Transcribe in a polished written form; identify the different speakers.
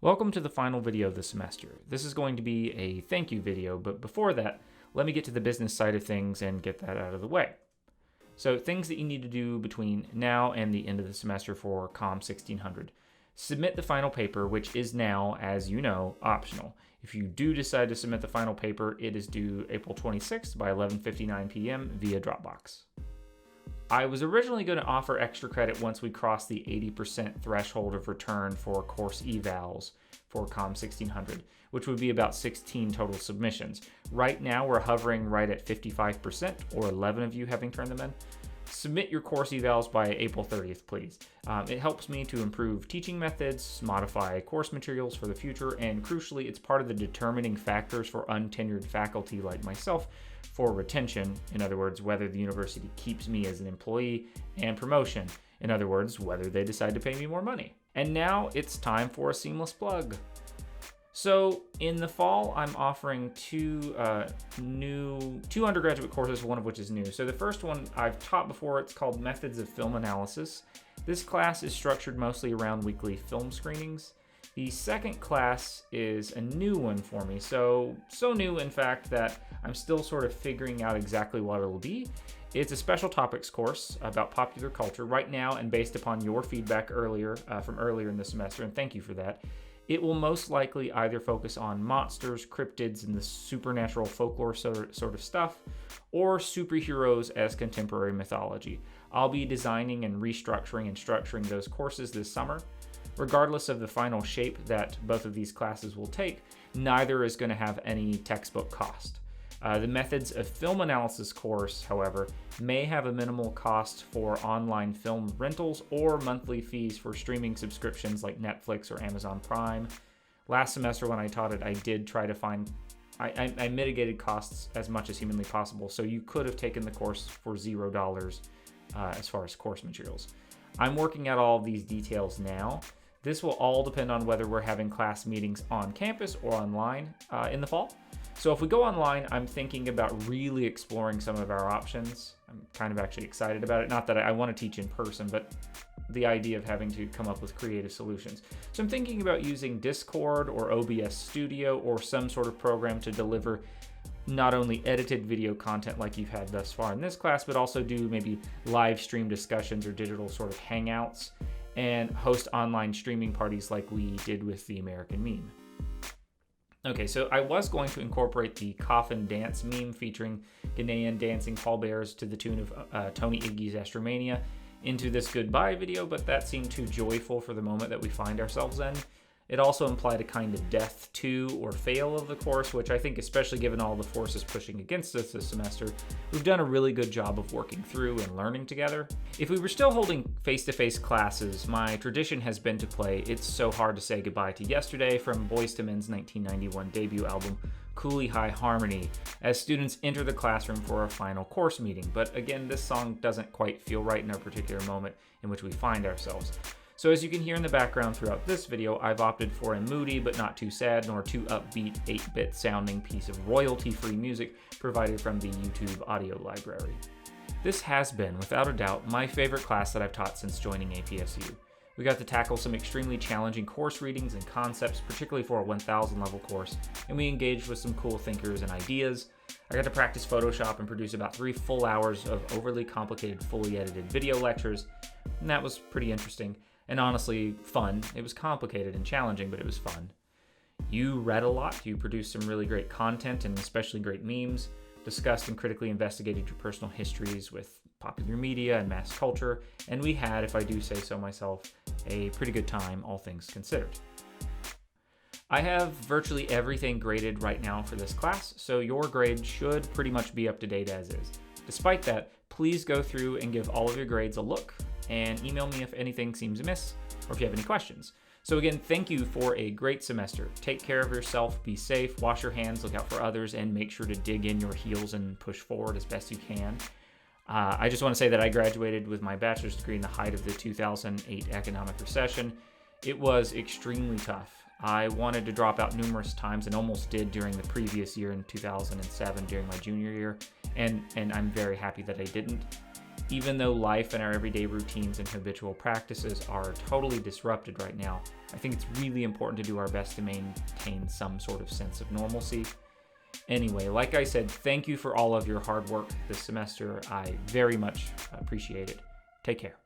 Speaker 1: Welcome to the final video of the semester. This is going to be a thank you video, but before that, let me get to the business side of things and get that out of the way. So things that you need to do between now and the end of the semester for COMM 1600. Submit the final paper, which is now, as you know, optional. If you do decide to submit the final paper, it is due April 26th by 11:59 p.m. via Dropbox. I was originally going to offer extra credit once we crossed the 80% threshold of return for course evals for COMM 1600, which would be about 16 total submissions. Right now, we're hovering right at 55%, or 11 of you having turned them in. Submit your course evals by April 30th, please. It helps me to improve teaching methods, modify course materials for the future, and crucially, it's part of the determining factors for untenured faculty like myself for retention, in other words, whether the university keeps me as an employee, and promotion, in other words, whether they decide to pay me more money. And now it's time for a seamless plug. So in the fall, I'm offering two undergraduate courses, one of which is new. So the first one I've taught before, it's called Methods of Film Analysis. This class is structured mostly around weekly film screenings. The second class is a new one for me, so new in fact that I'm still sort of figuring out exactly what it'll be. It's a special topics course about popular culture right now, and based upon your feedback from earlier in the semester, and thank you for that. It will most likely either focus on monsters, cryptids, and the supernatural folklore sort of stuff, or superheroes as contemporary mythology. I'll be designing and restructuring and structuring those courses this summer. Regardless of the final shape that both of these classes will take, neither is going to have any textbook cost. The Methods of Film Analysis course, however, may have a minimal cost for online film rentals or monthly fees for streaming subscriptions like Netflix or Amazon Prime. Last semester when I taught it, I did try to find, I mitigated costs as much as humanly possible, so you could have taken the course for $0 as far as course materials. I'm working out all of these details now. This will all depend on whether we're having class meetings on campus or online in the fall. So if we go online, I'm thinking about really exploring some of our options. I'm kind of actually excited about it. Not that I want to teach in person, but the idea of having to come up with creative solutions. So I'm thinking about using Discord or OBS Studio or some sort of program to deliver not only edited video content like you've had thus far in this class, but also do maybe live stream discussions or digital sort of hangouts and host online streaming parties like we did with the American Meme. Okay, so I was going to incorporate the coffin dance meme featuring Ghanaian dancing pallbearers to the tune of Tony Iggy's Astromania into this goodbye video, but that seemed too joyful for the moment that we find ourselves in. It also implied a kind of death to or fail of the course, which I think, especially given all the forces pushing against us this semester, we've done a really good job of working through and learning together. If we were still holding face-to-face classes, my tradition has been to play It's So Hard to Say Goodbye to Yesterday from Boyz II Men's 1991 debut album, Cooley High Harmony, as students enter the classroom for a final course meeting. But again, this song doesn't quite feel right in our particular moment in which we find ourselves. So as you can hear in the background throughout this video, I've opted for a moody but not too sad nor too upbeat 8-bit sounding piece of royalty-free music provided from the YouTube audio library. This has been, without a doubt, my favorite class that I've taught since joining APSU. We got to tackle some extremely challenging course readings and concepts, particularly for a 1000 level course, and we engaged with some cool thinkers and ideas. I got to practice Photoshop and produce about 3 full hours of overly complicated, fully edited video lectures, and that was pretty interesting. And honestly, fun. It was complicated and challenging, but it was fun. You read a lot, you produced some really great content and especially great memes, discussed and critically investigated your personal histories with popular media and mass culture, and we had, if I do say so myself, a pretty good time, all things considered. I have virtually everything graded right now for this class, so your grade should pretty much be up to date as is. Despite that, please go through and give all of your grades a look, and email me if anything seems amiss or if you have any questions. So again, thank you for a great semester. Take care of yourself, be safe, wash your hands, look out for others, and make sure to dig in your heels and push forward as best you can. I just want to say that I graduated with my bachelor's degree in the height of the 2008 economic recession. It was extremely tough. I wanted to drop out numerous times and almost did during the previous year in 2007 during my junior year, and I'm very happy that I didn't. Even though life and our everyday routines and habitual practices are totally disrupted right now, I think it's really important to do our best to maintain some sort of sense of normalcy. Anyway, like I said, thank you for all of your hard work this semester. I very much appreciate it. Take care.